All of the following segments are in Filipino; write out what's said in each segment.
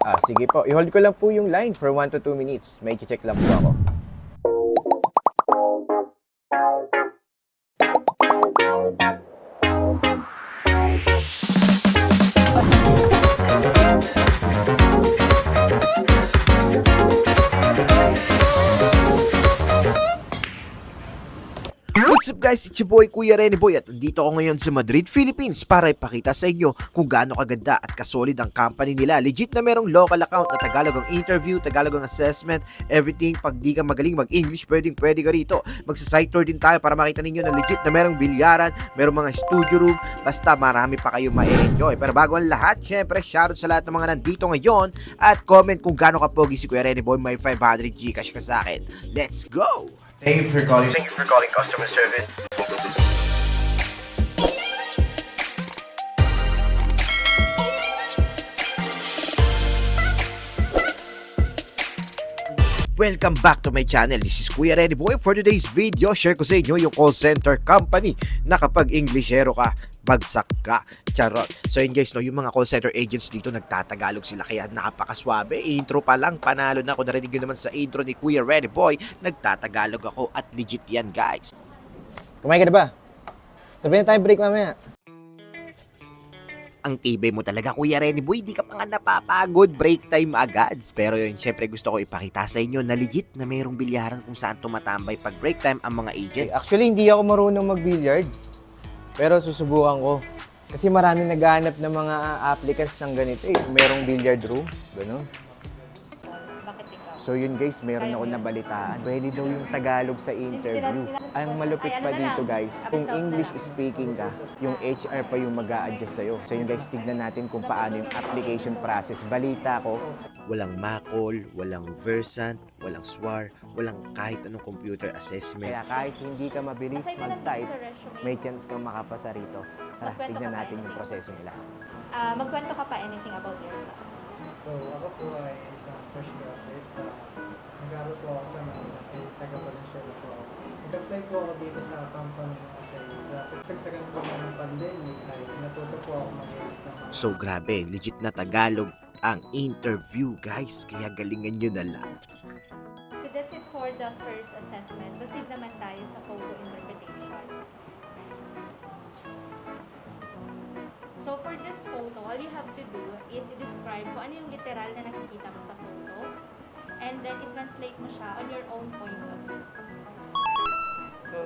Sige po. I-hold ko lang po yung line for 1 to 2 minutes. May check lang po ako. What's up guys, it's your boy Kuya Rene Boy at dito ako ngayon sa Madrid, Philippines para ipakita sa inyo kung gaano kaganda at kasolid ang company nila. Legit na merong local account na Tagalog ang interview, Tagalog ang assessment, everything. Pag di ka magaling mag-English, pwede ka rito. Magsa-site tour din tayo para makita ninyo na legit na merong bilyaran, merong mga studio room, basta marami pa kayo ma-enjoy. Pero bago ang lahat, syempre shoutout sa lahat ng mga nandito ngayon at comment kung gaano kapogi si Kuya Rene Boy, may 500 Gcash ka sa akin. Let's go! Thank you for calling customer service. Welcome back to my channel. This is Kuya Rene Boy. For today's video, share ko sa inyo yung call center company na kapag Englishero ka, bagsak ka. Charot. So yun guys, no, yung mga call center agents dito nagtatagalog sila kaya napakaswabe. Intro pa lang, panalo na ako. Narinig yun naman sa intro ni Kuya Rene Boy. Nagtatagalog ako at legit yan guys. Kumain ka na ba? Sabihin na tayo break mamaya. Ang tibay mo talaga Kuya Rene Boy, di ka pa nga napapagod, break time agad. Pero yun, syempre gusto ko ipakita sa inyo na legit na mayroong bilyaran kung saan tumatambay pag break time ang mga agents. Actually, hindi ako marunong mag-billiard, pero susubukan ko. Kasi maraming naghahanap ng mga applicants ng ganito eh. Merong billiard room, gano'n. So yun guys, meron ako nabalitaan. Pwede daw yung Tagalog sa interview. Ang malupit pa dito guys, kung English speaking ka, yung HR pa yung mag-a-adjust sa'yo. So yun guys, tignan natin kung paano yung application process. Balita ko, walang MACOL, walang Versant, walang SWAR, walang kahit anong computer assessment. Kaya kahit hindi ka mabilis mag-type, may chance kang makapasa rito. Tara, tignan natin yung proseso nila. Magkwento ka pa anything about yourself. So, ako po ay isang fresh graduate. Nag-aaral po ako sa taga-Valenzuela po ako. Nag-apply po ako dito sa company kasi sagsagan po ng pandemic ay natuto po ako mag-edit ng mga... So grabe, legit na Tagalog ang interview guys, kaya galingan nyo na lang. So that's it for the first assessment. Proceed naman tayo sa photo interpretation. So for this photo, all you have to do is i-describe kung ano yung literal na nakikita mo sa photo and then i-translate mo siya on your own point of view. So,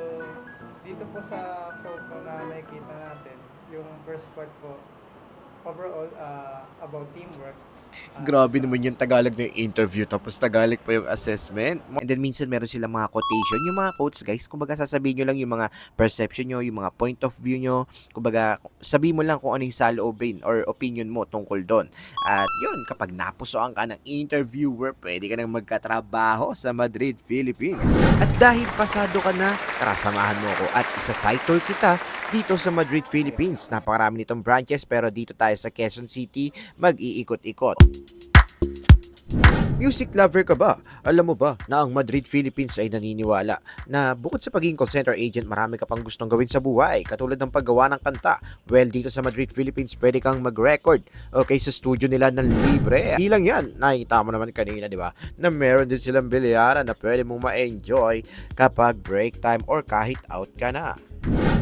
dito po sa photo na nakikita natin, yung first part po, overall, about teamwork. Grabe naman yung Tagalog na yung interview tapos Tagalog pa yung assessment. And then minsan meron silang mga quotation, yung mga quotes guys, kumbaga sasabihin nyo lang yung mga perception nyo, yung mga point of view nyo, kumbaga sabihin mo lang kung ano yung saloobin or opinion mo tungkol doon. At yun, kapag napusoan ka ng interviewer, pwede ka nang magkatrabaho sa Madrid, Philippines. At dahil pasado ka na, tara samahan mo ako at isa-site tour kita dito sa Madrid, Philippines. Napakarami nitong branches pero dito tayo sa Quezon City, mag-iikot-ikot. Music lover ka ba? Alam mo ba na ang Madrid, Philippines ay naniniwala na bukod sa pagiging call center agent, marami ka pang gustong gawin sa buhay, katulad ng paggawa ng kanta. Well, dito sa Madrid, Philippines, pwede kang mag-record, okay, sa studio nila ng libre. Di lang yan, nakikita mo naman kanina, di ba, na meron din silang bilyaran na pwede mong ma-enjoy kapag break time or kahit out ka na.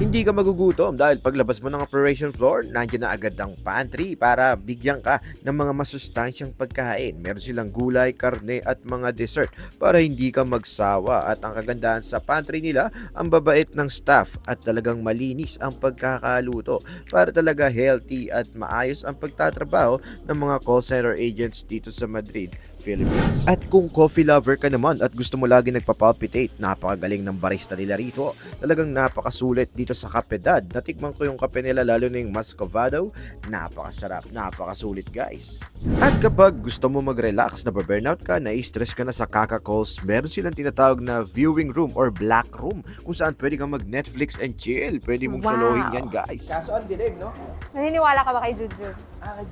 Hindi ka magugutom dahil paglabas mo ng operation floor, nandiyan na agad ang pantry para bigyan ka ng mga masustansyang pagkain. Meron silang gulay, karne at mga dessert para hindi ka magsawa. At ang kagandahan sa pantry nila, ang babait ng staff at talagang malinis ang pagkakaluto para talaga healthy at maayos ang pagtatrabaho ng mga call center agents dito sa Madrid, Philippines. At kung coffee lover ka naman at gusto mo lagi nagpapalpitate, napakagaling ng barista nila rito. Talagang napakasulit dito sa Kapedad. Natikman ko yung kape nila, lalo na yung Muscovado. Napakasarap, napakasulit guys. At kapag gusto mo mag-relax, nababurnout ka, na-stress ka na sa kaka-calls, meron silang tinatawag na viewing room or black room kung saan pwede kang mag-Netflix and chill. Pwede mong solohin yan guys. Kaso ang dilim, no? Naniniwala ka ba kay Junjun?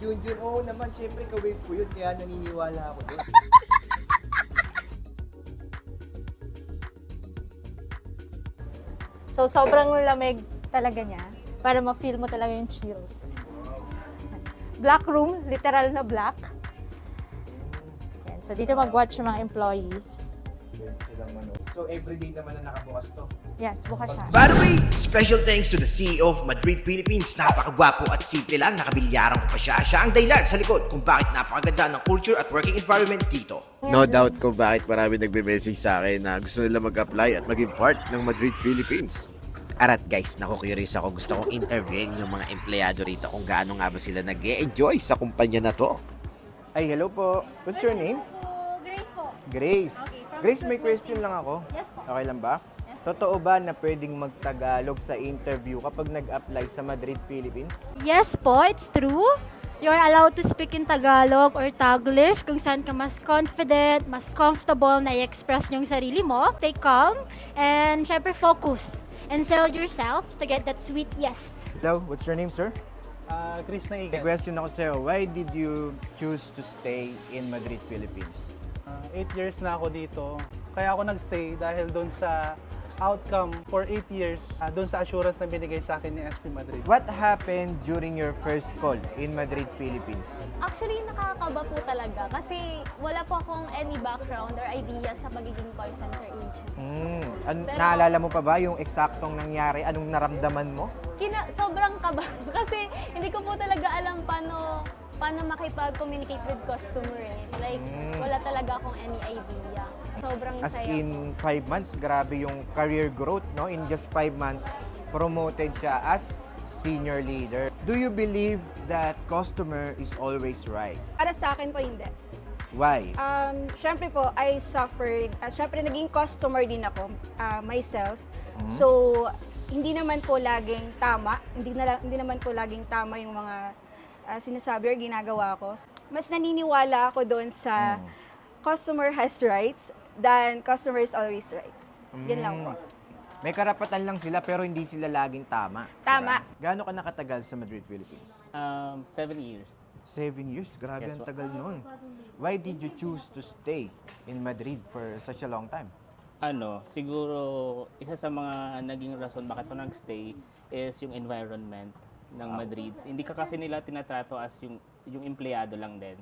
Junjun, oo naman, syempre kawin ko yun, kaya naniniwala ako doon. So, sobrang lamig talaga niya para ma-feel mo talaga yung chills. Black room, literal na black. Ayan. So, dito mag-watch yung mga employees. So, everyday naman na nakabukas to. Yes, bukas siya. By the way, special thanks to the CEO of Madrid, Philippines. Napakagwapo at simple lang, nakabilyaran ko pa siya. Siya ang dahilan sa likod kung bakit napakaganda ng culture at working environment dito. No doubt kung bakit marami nagbe-message sa akin na gusto nila mag-apply at maging part ng Madrid, Philippines. Arat guys, naku-curious ako. Gusto kong interviewin yung mga empleyado rito kung gaano nga ba sila nag-e-enjoy sa kumpanya na to. Ay, hello po. What's your name? Grace po. Grace. Okay, from Grace, may Madrid. question lang ako. Yes po. Okay lang ba? Yes. Totoo ba na pwedeng magtagalog sa interview kapag nag-apply sa Madrid, Philippines? Yes po, it's true. You're allowed to speak in Tagalog or Taglish kung saan ka mas confident, mas comfortable na i-express yung sarili mo. Stay calm and syempre focus and sell yourself to get that sweet yes. Hello, what's your name, sir? Chris May Naigan. question ako sa'yo. Why did you choose to stay in Madrid, Philippines? 8 years na ako dito. Kaya ako nagstay dahil doon sa outcome for 8 years, doon sa assurance na binigay sa akin ni SP Madrid. What happened during your first call in Madrid, Philippines? Actually, nakakaba po talaga kasi wala po akong any background or idea sa pagiging call center agent. Pero- Naalala mo pa ba yung eksaktong nangyari? Anong naramdaman mo? Sobrang kaba kasi hindi ko po talaga alam paano makipag-communicate with customer eh. Like, wala talaga akong any idea. Sobrang As saya. in 5 months, grabe yung career growth, no? In just 5 months, promoted siya as senior leader. Do you believe that customer is always right? Para sa akin po, hindi. Why? Syempre po, I suffered, syempre naging customer din ako, myself. Mm-hmm. So, hindi naman po laging tama, hindi naman po laging tama yung mga sinasabi or ginagawa ko. Mas naniniwala ako doon sa customer has rights than customer is always right. Yun lang po. May karapatan lang sila pero hindi sila laging tama. Tama. Diba? Gaano ka nakatagal sa Madrid, Philippines? 7 years. 7 years? Grabe Yes, ang po. tagal nun. Why did you choose to stay in Madrid for such a long time? Siguro isa sa mga naging rason bakit ako nagstay is yung environment ng Madrid. Hindi ka kasi nila tinatrato as yung empleyado lang din.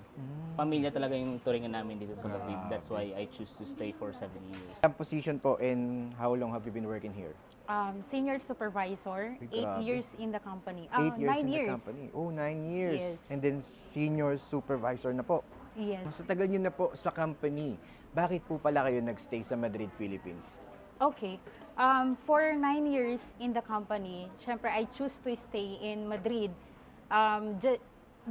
Pamilya talaga yung turingan namin dito sa Madrid. That's why I choose to stay for 7 years. Ang position po and how long have you been working here? Senior supervisor, Ay, 8 grabe. years in the company. 8 years 9 in years. the company. Oh, 9 years. Yes. And then senior supervisor na po. Yes. Sa tagal nyo na po sa company, bakit po pala kayo nagstay sa Madrid, Philippines? Okay. For 9 years in the company, syempre I choose to stay in Madrid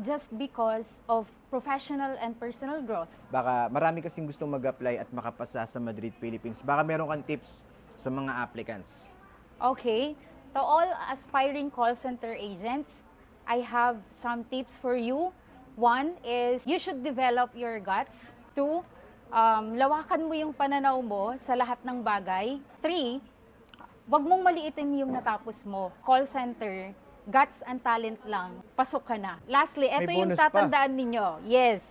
just because of professional and personal growth. Baka marami kasing gustong mag-apply at makapasa sa Madrid, Philippines. Baka meron kang tips sa mga applicants. Okay. To all aspiring call center agents, I have some tips for you. One is you should develop your guts. Two, lawakan mo yung pananaw mo sa lahat ng bagay. 3, wag mong maliitin yung natapos mo. Call center, guts and talent lang. Pasok ka na. Lastly, ito May yung bonus pa. tatandaan ninyo. Yes.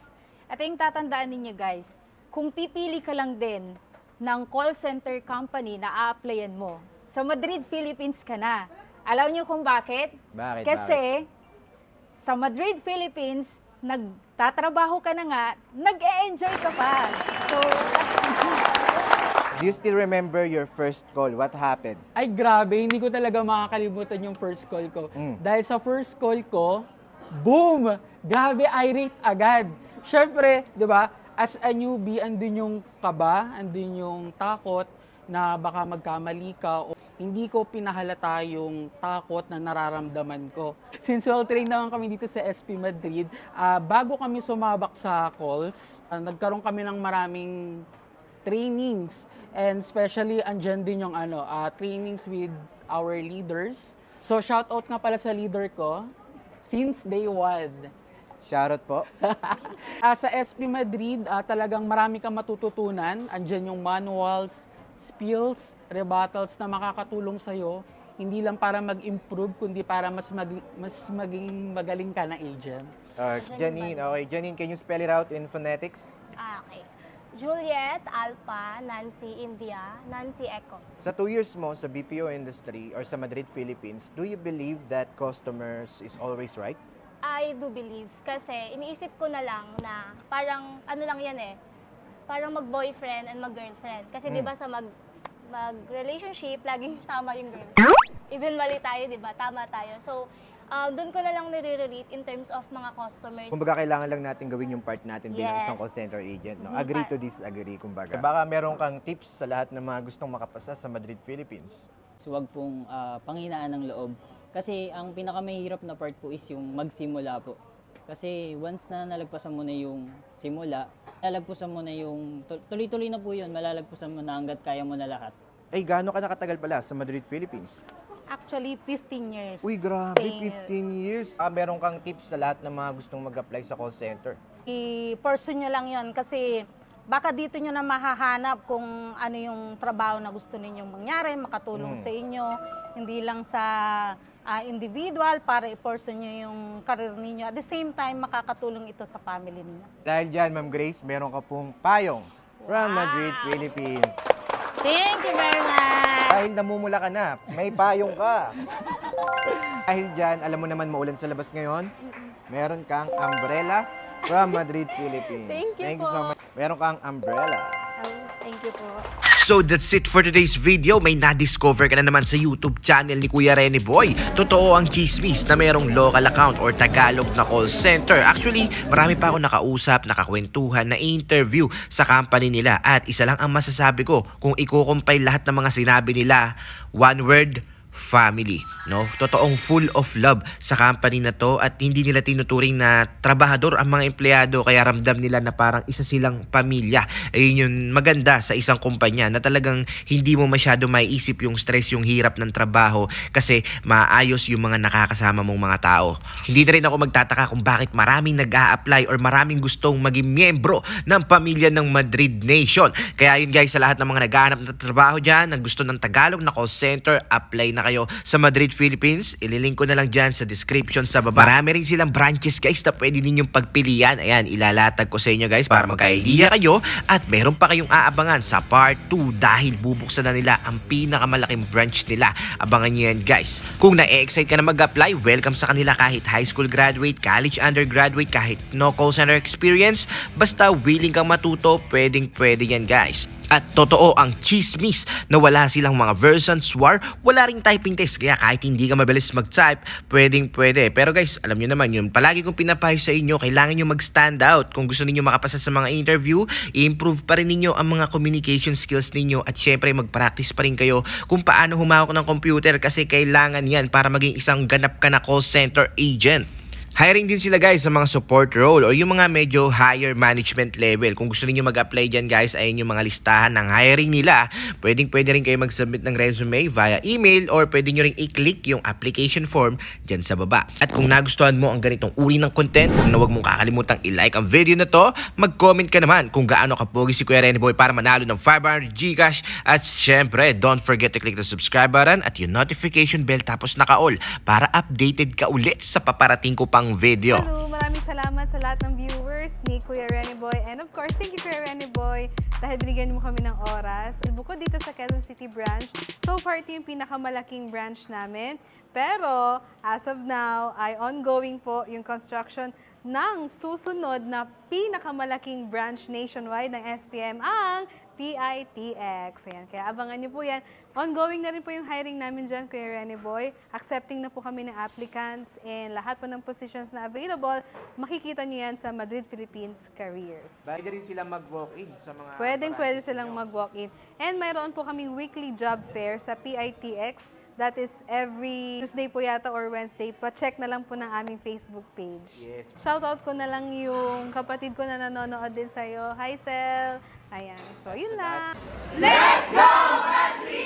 Ito yung tatandaan ninyo, guys. Kung pipili ka lang din ng call center company na a-applyan mo, sa Madrid, Philippines ka na. Alam niyo kung bakit? Bakit? Kasi sa Madrid, Philippines, nagtatrabaho ka na nga, nag-e-enjoy ka pa. So, Do you still remember your first call? What happened? Ay grabe, hindi ko talaga makakalimutan yung first call ko. Dahil sa first call ko, boom! Grabe, irate agad. Siyempre, di ba, as a newbie, andun yung kaba, andun yung takot na baka magkamali ka. Hindi ko pinahalata yung takot na nararamdaman ko. Since well-trained naman kami dito sa SP Madrid, bago kami sumabak sa calls, nagkaroon kami ng maraming trainings. And especially, andyan din yung trainings with our leaders. So, shout out nga pala sa leader ko, since day 1. Shoutout po. Sa SP Madrid, talagang marami kang matututunan. Andyan yung manuals, spills, rebuttals na makakatulong sa'yo. Hindi lang para mag-improve, kundi para mas maging magaling ka na agent. Janine, okay. Janine, can you spell it out in phonetics? Okay. Juliet, Alpha, Nancy, India, Nancy, Echo. Sa 2 years mo sa BPO industry or sa Madrid, Philippines, do you believe that customers is always right? I do believe kasi iniisip ko na lang na parang ano lang yan eh, parang mag-boyfriend and mag-girlfriend. Kasi di ba sa mag-relationship, laging tama yung girl. Even mali tayo, di ba? Tama tayo. So, doon ko na lang nire-relate in terms of mga customers. Kumbaga, kailangan lang natin gawin yung part natin bilang Yes. isang call center agent. No? Mhm. Agree to disagree, kumbaga. Baka meron kang tips sa lahat ng mga gustong makapasa sa Madrid, Philippines. So, wag pong panghinaan ng loob. Kasi ang pinakamahirap na part po is yung magsimula po. Kasi once na nalagpasan mo na yung simula, lalagpasan mo na yung, tuloy-tuloy na po yun, malalagpasan mo na hanggat kaya mo na lahat. Ay, gaano ka nakatagal pala sa Madrid, Philippines? Actually, 15 years. Uy, grabe, staying 15 years. Meron kang tips sa lahat ng mga gustong mag-apply sa call center? I-pursue nyo lang yon kasi baka dito nyo na mahahanap kung ano yung trabaho na gusto ninyong mangyari, makatulong sa inyo, hindi lang sa individual para i-pursue nyo yung career ninyo. At the same time, makakatulong ito sa family ninyo. Dahil dyan, Ma'am Grace, meron ka pong payong from Madrid, Philippines. Thank you very much! Dahil namumula ka na, may payong ka. Dahil dyan, alam mo naman maulan sa labas ngayon, meron kang umbrella from Madrid, Philippines. Thank you so po. much. Meron kang umbrella. Thank you po. So that's it for today's video. May na-discover ka na naman sa YouTube channel ni Kuya Rene Boy. Totoo ang chismis na mayroong local account or Tagalog na call center. Actually, marami pa ako nakausap, nakakwentuhan, na interview sa company nila. At isa lang ang masasabi ko, kung i-compile lahat ng mga sinabi nila, one word, family, no? Totoong full of love sa company na to at hindi nila tinuturing na trabahador ang mga empleyado kaya ramdam nila na parang isa silang pamilya. Ayun yung maganda sa isang kumpanya na talagang hindi mo masyado maiisip yung stress, yung hirap ng trabaho kasi maayos yung mga nakakasama mong mga tao. Hindi na rin ako magtataka kung bakit maraming nag-a-apply or maraming gustong maging miyembro ng pamilya ng Madrid Nation. Kaya yun guys, sa lahat ng mga naghahanap ng trabaho dyan, na gusto ng Tagalog na call center, apply na kayo sa Madrid, Philippines. Ililink ko na lang dyan sa description sa baba. Marami rin silang branches guys na pwede ninyong pagpilian. Ayan, ilalatag ko sa inyo guys para magka-idea kayo at meron pa kayong aabangan sa part 2 dahil bubuksan na nila ang pinakamalaking branch nila. Abangan nyo yan guys. Kung na-excite ka na mag-apply, welcome sa kanila kahit high school graduate, college undergraduate, kahit no call center experience. Basta willing kang matuto, pwedeng-pwede yan guys. At totoo ang chismis na wala silang mga versions war, wala ring typing test. Kaya kahit hindi ka mabilis mag-type, pwedeng-pwede. Pero guys, alam nyo naman yun, palagi kong pinapayo sa inyo, kailangan nyo mag-stand out. Kung gusto ninyo makapasa sa mga interview, i-improve pa rin ninyo ang mga communication skills ninyo at syempre mag-practice pa rin kayo kung paano humawak ng computer kasi kailangan yan para maging isang ganap ka na call center agent. Hiring din sila guys sa mga support role o yung mga medyo higher management level. Kung gusto niyo mag-apply dyan guys, ayun yung mga listahan ng hiring nila. Pwede rin kayo mag-submit ng resume via email or pwede nyo rin i-click yung application form dyan sa baba. At kung nagustuhan mo ang ganitong uri ng content, huwag mong kakalimutang i-like ang video na to. Mag-comment ka naman kung gaano kapogi si Kuya Rene Boy para manalo ng 500 Gcash. At syempre, don't forget to click the subscribe button at yung notification bell tapos naka-all para updated ka ulit sa paparating ko pang video. Hello, maraming salamat sa lahat ng viewers ni Kuya Rene Boy. And of course, thank you Kuya Rene Boy dahil binigyan mo kami ng oras. Bukod dito sa Quezon City branch, so far ito yung pinakamalaking branch namin. Pero as of now, ay ongoing po yung construction ng susunod na pinakamalaking branch nationwide ng SPM, ang PITX. Ayan, kaya abangan niyo po yan. Ongoing na rin po yung hiring namin dyan, Kuya Rene Boy. Accepting na po kami ng applicants and lahat po ng positions na available, makikita niyo yan sa Madrid, Philippines Careers. Pwede rin sila mag-walk-in sa mga... Pwede silang mag-walk-in. And mayroon po kaming weekly job fair sa PITX. That is every Tuesday po yata or Wednesday. Pa-check na lang po ng aming Facebook page. Yes. Shoutout ko na lang yung kapatid ko na nanonood din sa'yo. Hi, Sel! Ayan. So, yun lang. Let's go, Madrid!